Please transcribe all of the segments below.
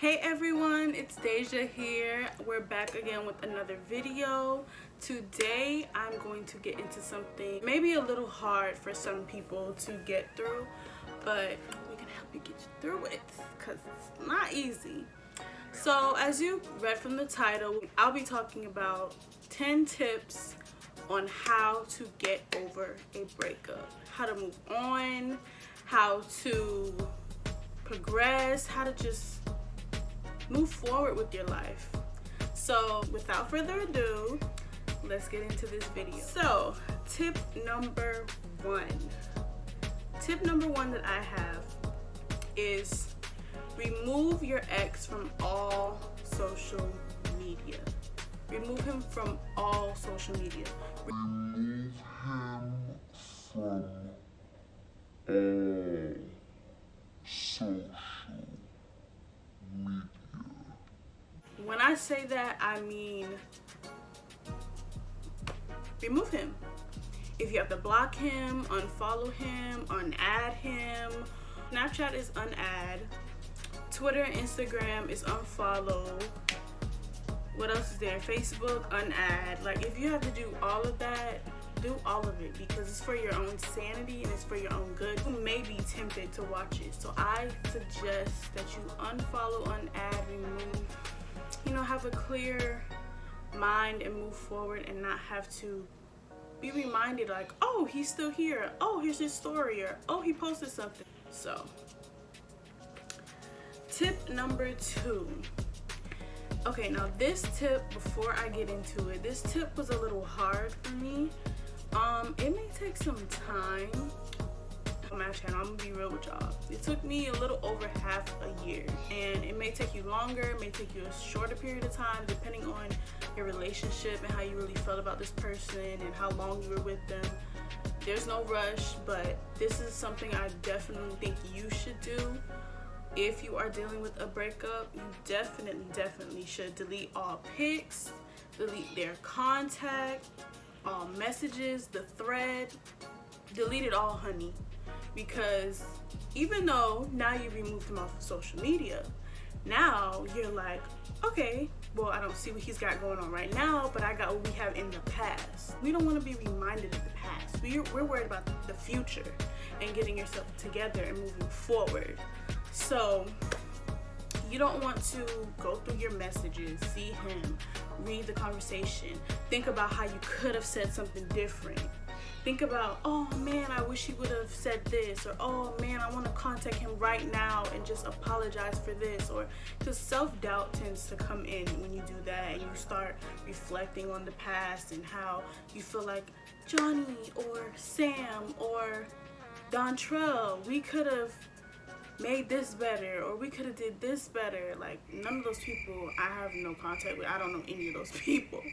Hey everyone, it's Deja here. We're back again with another video. Today I'm going to get into something maybe a little hard for some people to get through, but we can help you get through it because it's not easy. So as you read from the title, I'll be talking about 10 tips on how to get over a breakup, how to move on, how to progress, how to just move forward with your life. So without further ado, let's get into this video. So tip number one that I have is remove your ex from all social media. Remove him from all social media. Remove him from all social media. When I say that, I mean remove him. If you have to block him, unfollow him, unadd him. Snapchat is unadd. Twitter and Instagram is unfollow. What else is there? Facebook, unadd. Like, if you have to do all of that, do all of it, because it's for your own sanity and it's for your own good. You may be tempted to watch it, so I suggest that you unfollow, unadd, remove. Have a clear mind and move forward, and not have to be reminded like, oh, he's still here, oh, here's his story, or oh, he posted something. So tip number 2. Okay, now this tip, before I get into it, this tip was a little hard for me. It may take some time on my channel. I'm gonna be real with y'all. It took me a little over half a year, and it may take you longer, it may take you a shorter period of time, depending on your relationship and how you really felt about this person and how long you were with them. There's no rush, but this is something I definitely think you should do. If you are dealing with a breakup, you definitely should delete all pics, delete their contact, all messages, the thread, delete it all, honey. Because even though now you removed him off of social media, now you're like, okay, well, I don't see what he's got going on right now, but I got what we have in the past. We don't want to be reminded of the past. We're worried about the future and getting yourself together and moving forward. So you don't want to go through your messages, see him, read the conversation, think about how you could have said something different. Think about, oh man, I wish he would have said this, or oh man, I want to contact him right now and just apologize for this. Or because self-doubt tends to come in when you do that, and you start reflecting on the past and how you feel like Johnny or Sam or Dontrell, we could have made this better, or we could have did this better. Like, none of those people I have no contact with. I don't know any of those people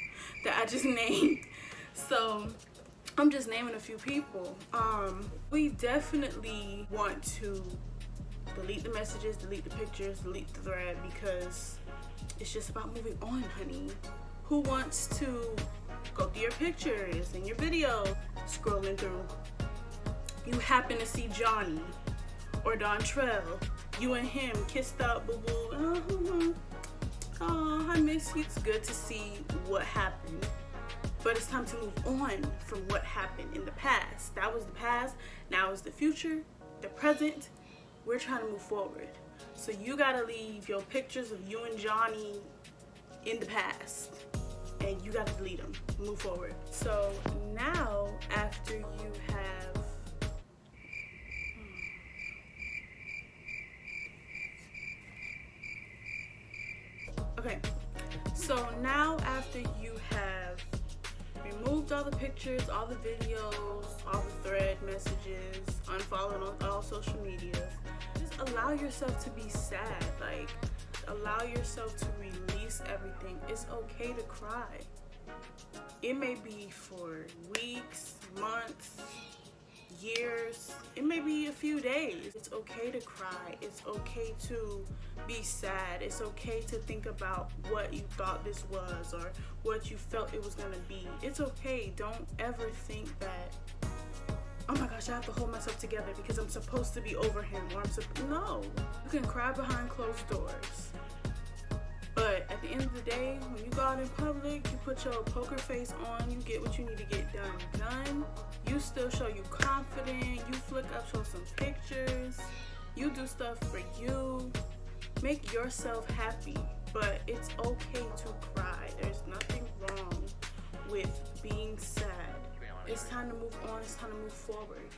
that I just named. So I'm just naming a few people. We definitely want to delete the messages, delete the pictures, delete the thread, because it's just about moving on, honey. Who wants to go through your pictures and your video, scrolling through, you happen to see Johnny or Dontrell, you and him kissed up, boo-boo, oh, I miss you. It's good to see what happened, but it's time to move on from what happened in the past. That was the past, now is the future, the present. We're trying to move forward. So you gotta leave your pictures of you and Johnny in the past, and you gotta delete them, move forward. So now, after you have So now after you have removed all the pictures, all the videos, all the thread messages, unfollowed on all social medias, just allow yourself to be sad. Like, allow yourself to release everything. It's okay to cry. It may be for weeks, months, years, it may be a few days. It's okay to cry. It's okay to be sad. It's okay to think about what you thought this was or what you felt it was gonna be. It's okay. Don't ever think that, oh my gosh, I have to hold myself together because I'm supposed to be over him, or no. You can cry behind closed doors. the end of the day, when you go out in public, you put your poker face on, you get what you need to get done. You still show you confident, you flick up, show some pictures, you do stuff for you, make yourself happy. But it's okay to cry. There's nothing wrong with being sad. It's time to move on, it's time to move forward.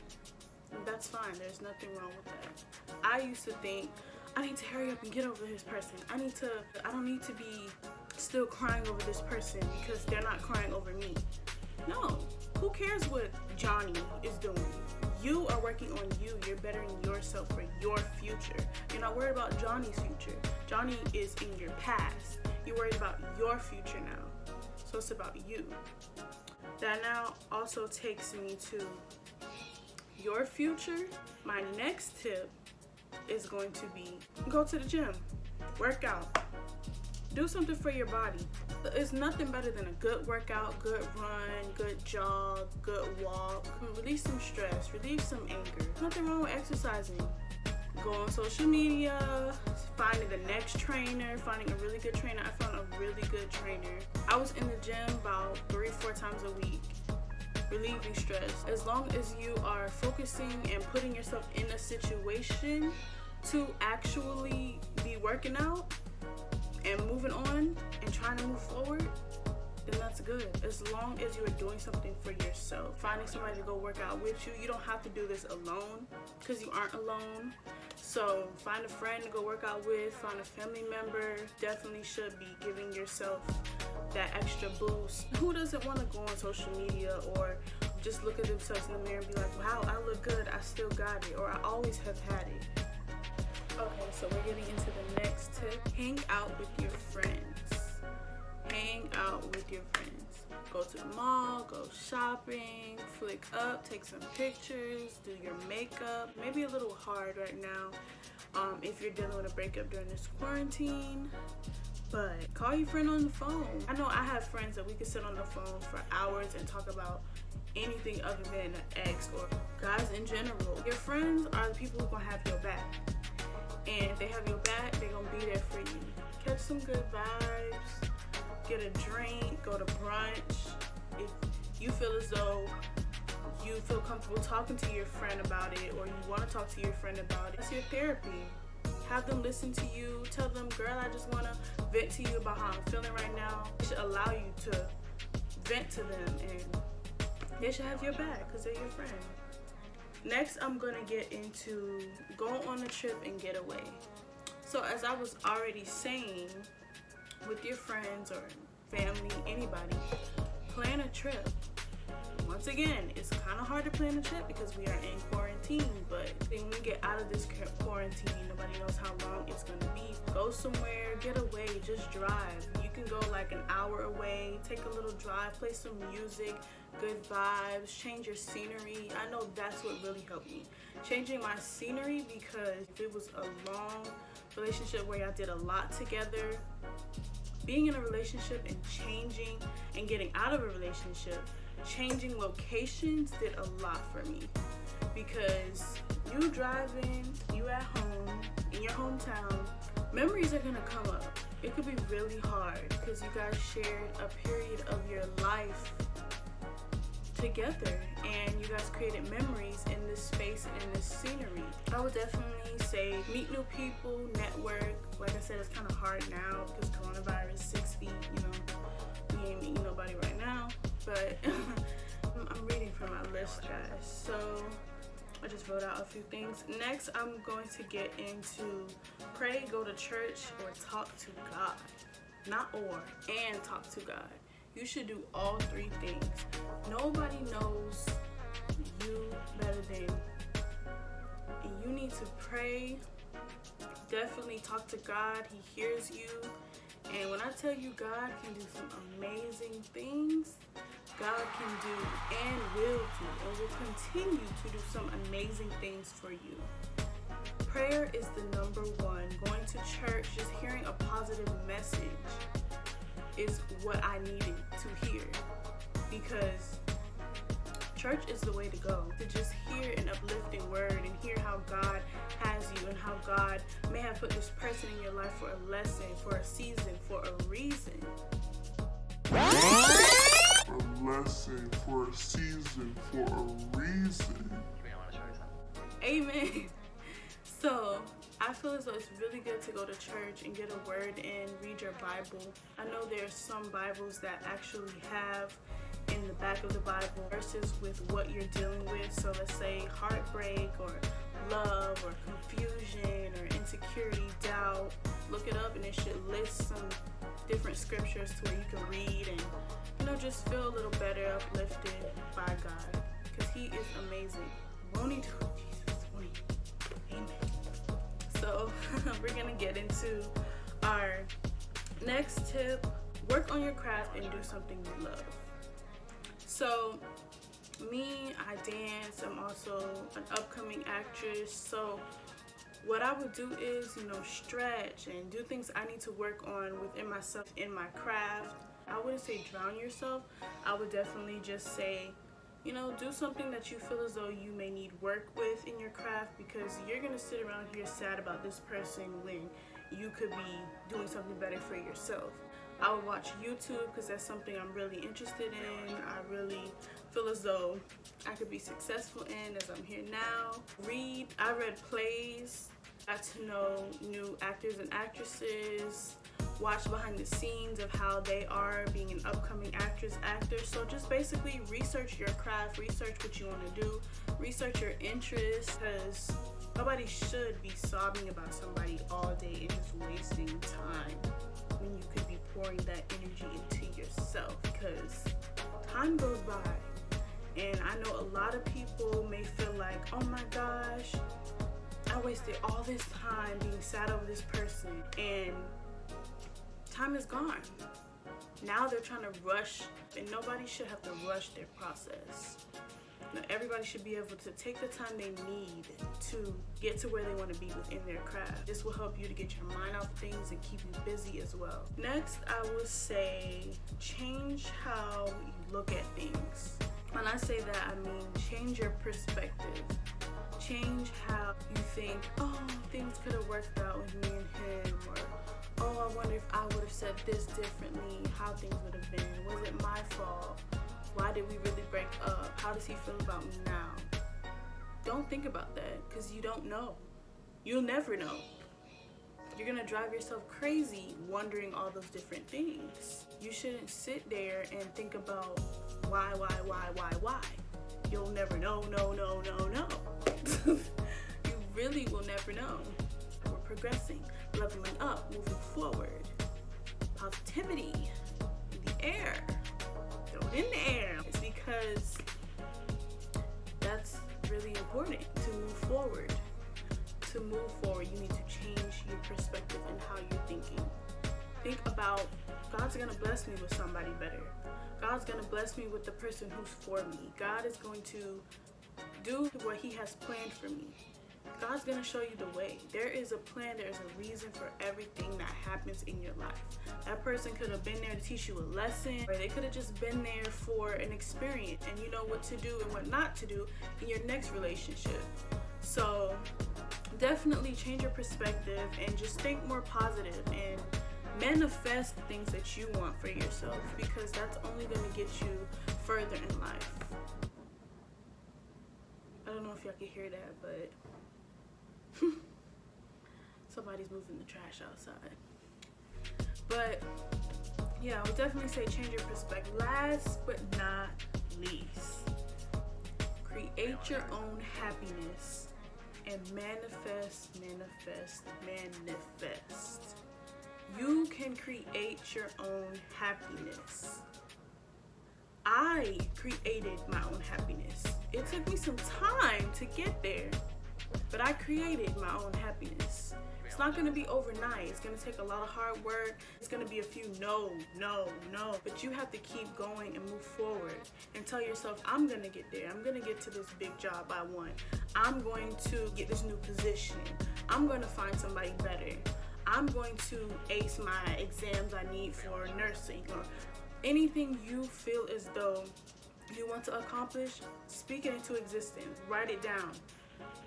And that's fine, there's nothing wrong with that. I used to think, I need to hurry up and get over this person. I don't need to be still crying over this person because they're not crying over me. No, who cares what Johnny is doing? You are working on you. You're bettering yourself for your future. You're not worried about Johnny's future. Johnny is in your past. You're worried about your future now. So it's about you. That now also takes me to your future. My next tip is going to be go to the gym, work out, do something for your body. It's nothing better than a good workout, good run, good jog, good walk. Release some stress, relieve some anger. Nothing wrong with exercising. Go on social media, finding the next trainer, finding a really good trainer. I found a really good trainer. I was in the gym about 3-4 times a week, relieving stress. As long as you are focusing and putting yourself in a situation to actually be working out and moving on and trying to move forward, then that's good. As long as you are doing something for yourself, finding somebody to go work out with you. You don't have to do this alone because you aren't alone. So find a friend to go work out with, find a family member. Definitely should be giving yourself that extra boost. Who doesn't want to go on social media or just look at themselves in the mirror and be like, wow, I look good, I still got it, or I always have had it. Okay, so we're getting into the next tip. Hang out with your friends. Hang out with your friends. Go to the mall, go shopping, flick up, take some pictures, do your makeup. Maybe a little hard right now if you're dealing with a breakup during this quarantine, but call your friend on the phone. I know I have friends that we can sit on the phone for hours and talk about anything other than an ex or guys in general. Your friends are the people who are gonna have your back. And if they have your back, they're gonna be there for you. Catch some good vibes, get a drink, go to brunch. If you feel as though you feel comfortable talking to your friend about it, or you wanna talk to your friend about it, that's your therapy. Have them listen to you. Tell them, girl, I just wanna vent to you about how I'm feeling right now. They should allow you to vent to them, and they should have your back because they're your friend. Next, I'm gonna get into go on a trip and get away. So as I was already saying, with your friends or family, anybody, plan a trip. Once again, it's kind of hard to plan a trip because we are in quarantine, but when we get out of this quarantine, nobody knows how long it's gonna be. Go somewhere, get away, just drive. You can go like an hour away, take a little drive, play some music, good vibes, change your scenery. I know that's what really helped me. Changing my scenery, because if it was a long relationship where y'all did a lot together, being in a relationship and changing and getting out of a relationship, changing locations did a lot for me, because you driving, you at home, in your hometown, memories are gonna come up. It could be really hard because you guys shared a period of your life together and you guys created memories in this space and in this scenery. I would definitely say meet new people, network. Like I said, it's kind of hard now because coronavirus, 6 feet, we ain't meeting nobody right now, but I'm reading from my list, guys, so I just wrote out a few things. Next, I'm going to get into pray, go to church, or talk to God. Not or, and talk to God. You should do all three things. Nobody knows you better than you. And you need to pray. Definitely talk to God. He hears you. And when I tell you God can do some amazing things, God can do and will do and will continue to do some amazing things for you. Prayer is the number one. Going to church, just hearing a positive message is what I needed to hear, because church is the way to go. To just hear an uplifting word and hear how God has you and how God may have put this person in your life for a lesson, for a season, for a reason. A lesson, for a season, for a reason. Amen. So I feel as though it's really good to go to church and get a word in, read your Bible. I know there's some Bibles that actually have in the back of the Bible verses with what you're dealing with. So let's say heartbreak or love or confusion or insecurity, doubt. Look it up and it should list some different scriptures to where you can read and, you know, just feel a little better, uplifted by God, because He is amazing. Won't He do it, Jesus? Won't He? Amen. So we're gonna get into our next tip. Work on your craft and do something you love. So me, I dance. I'm also an upcoming actress. So what I would do is, you know, stretch and do things I need to work on within myself, in my craft. I wouldn't say drown yourself. I would definitely just say, you know, do something that you feel as though you may need work with in your craft, because you're going to sit around here sad about this person when you could be doing something better for yourself. I would watch YouTube because that's something I'm really interested in. I really feel as though I could be successful in as I'm here now. Read. I read plays. Got to know new actors and actresses. Watch behind the scenes of how they are being an upcoming actor. So just basically research your craft, research what you want to do, research your interests, because nobody should be sobbing about somebody all day and just wasting time when you could be pouring that energy into yourself, because time goes by. And I know a lot of people may feel like, oh my gosh, I wasted all this time being sad over this person, and time is gone. Now they're trying to rush, and nobody should have to rush their process. Now, everybody should be able to take the time they need to get to where they want to be within their craft. This will help you to get your mind off things and keep you busy as well. Next, I would say change how you look at things. When I say that, I mean change your perspective. Change how you think, oh, things could have worked out with me and him, or oh, I wonder if I would have said this differently, how things would have been. Was it my fault? Why did we really break up? How does he feel about me now? Don't think about that, because you don't know. You'll never know. You're gonna drive yourself crazy wondering all those different things. You shouldn't sit there and think about why. You'll never know, no. You really will never know. We're progressing, leveling up, moving forward. Positivity in the air. Throw it in the air. It's because that's really important to move forward. To move forward, you need to change your perspective and how you're thinking. Think about, God's gonna bless me with somebody better. God's gonna bless me with the person who's for me. God is going to do what He has planned for me. God's gonna show you the way. There is a plan, there is a reason for everything that happens in your life. That person could have been there to teach you a lesson, or they could have just been there for an experience, and you know what to do and what not to do in your next relationship. So definitely change your perspective and just think more positive and manifest the things that you want for yourself, because that's only going to get you further in life. I don't know if y'all can hear that, but somebody's moving the trash outside. But yeah, I would definitely say change your perspective. Last but not least, create your own happiness and manifest. You can create your own happiness. I created my own happiness. It took me some time to get there, but I created my own happiness. It's not going to be overnight. It's going to take a lot of hard work. It's going to be a few no. But you have to keep going and move forward and tell yourself, I'm going to get there. I'm going to get to this big job I want. I'm going to get this new position. I'm going to find somebody better. I'm going to ace my exams I need for nursing, or anything you feel as though you want to accomplish. Speak it into existence. Write it down.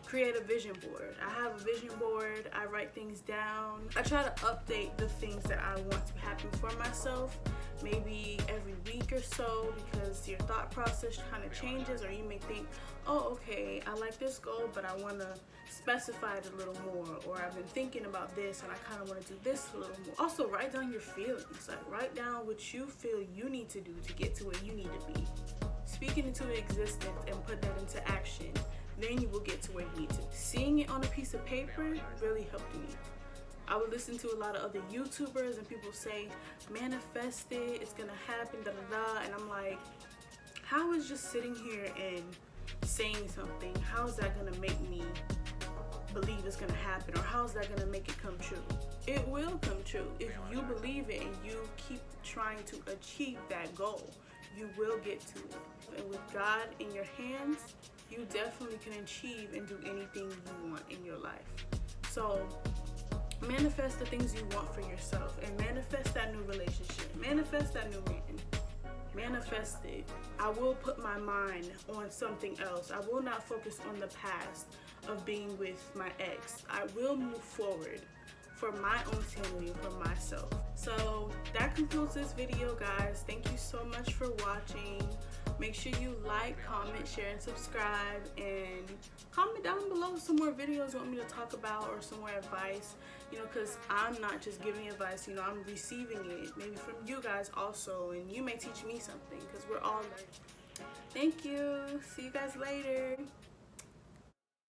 create a vision board. I have a vision board. I write things down. I try to update the things that I want to happen for myself, maybe every week or so, because your thought process kind of changes, or you may think, oh, okay, I like this goal, but I want to specify it a little more, or I've been thinking about this and I kind of want to do this a little more. Also, write down your feelings. Like, write down what you feel you need to do to get to where you need to be. Speak it into existence and put that into action. Then you will get to where you need to. Seeing it on a piece of paper really helped me. I would listen to a lot of other YouTubers and people say, manifest it, it's gonna happen, da da da. And I'm like, how is just sitting here and saying something, how is that gonna make me believe it's gonna happen, or how is that gonna make it come true? It will come true if you believe it and you keep trying to achieve that goal. You will get to it. And with God in your hands, you definitely can achieve and do anything you want in your life. So manifest the things you want for yourself, and manifest that new relationship, manifest that new man, manifest it. I will put my mind on something else. I will not focus on the past of being with my ex. I will move forward for my own sanity, for myself. So that concludes this video, guys. Thank you so much for watching. Make sure you like, comment, share, and subscribe, and comment down below some more videos you want me to talk about, or some more advice, you know, because I'm not just giving advice, you know, I'm receiving it maybe from you guys also, and you may teach me something, because we're all learning. Thank you. See you guys later.